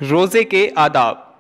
रोजे के आदाब।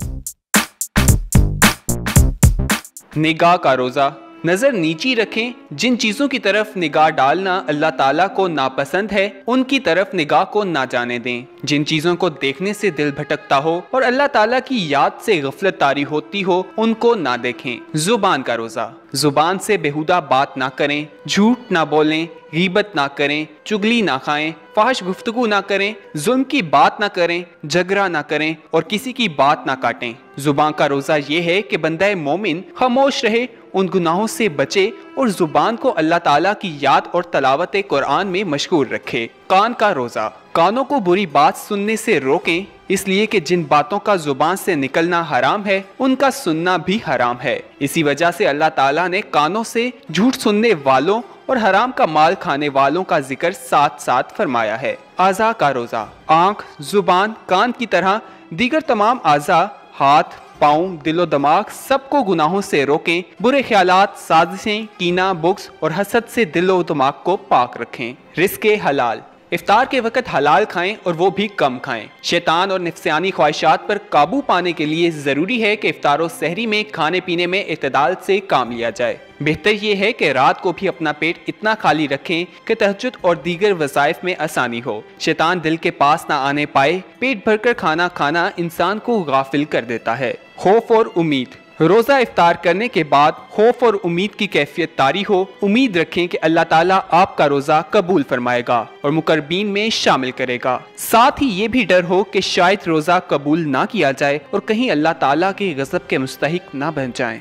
निगाह का रोजा। नजर नीची रखें। जिन चीजों की तरफ निगाह डालना अल्लाह ताला को नापसंद है उनकी तरफ निगाह को ना जाने दें। जिन चीजों को देखने से दिल भटकता हो और अल्लाह ताला की याद से गफलत तारी होती हो उनको ना देखें। जुबान का रोजा। जुबान से बेहुदा बात ना करें, झूठ ना बोलें, गीबत ना करें, चुगली ना खाएं, फाहिश गुफ्तगू ना करें, जुल्म की बात ना करें, झगड़ा ना करें और किसी की बात ना काटें। जुबान का रोजा ये है कि बंदा मोमिन खामोश रहे, उन गुनाहों से बचे और जुबान को अल्लाह ताला की याद और तलावत कुरान में मशगूल रखे। कान का रोजा। कानों को बुरी बात सुनने से रोकें, इसलिए कि जिन बातों का जुबान से निकलना हराम है उनका सुनना भी हराम है। इसी वजह से अल्लाह ताला ने कानों से झूठ सुनने वालों और हराम का माल खाने वालों का जिक्र साथ साथ फरमाया है। आज़ा का रोजा। आँख, जुबान, कान की तरह दीगर तमाम आज़ा, हाथ, पाँव, दिलो दिमाग सबको गुनाहों से रोकें। बुरे ख्यालात, साजिशें, कीना, बुग़्ज़ और हसद से दिलो दिमाग को पाक रखें। रिज़्क़े हलाल। इफ्तार के वक़्त हलाल खाएं और वो भी कम खाएं। शैतान और नफ्सियानी ख्वाहिशात पर काबू पाने के लिए ज़रूरी है कि इफ्तार और सहरी में खाने पीने में इत्तेदाल से काम लिया जाए। बेहतर ये है कि रात को भी अपना पेट इतना खाली रखें कि तहज्जुद और दीगर वज़ाइफ में आसानी हो, शैतान दिल के पास ना आने पाए। पेट भरकर खाना खाना इंसान को गाफिल कर देता है। खौफ और उम्मीद। रोज़ा इफ्तार करने के बाद खौफ और उम्मीद की कैफियत तारी हो। उम्मीद रखें कि अल्लाह ताला आपका रोज़ा कबूल फरमाएगा और मुकर्रबीन में शामिल करेगा। साथ ही ये भी डर हो कि शायद रोज़ा कबूल ना किया जाए और कहीं अल्लाह ताला के गज़ब के मुस्तहिक ना बन जाएं।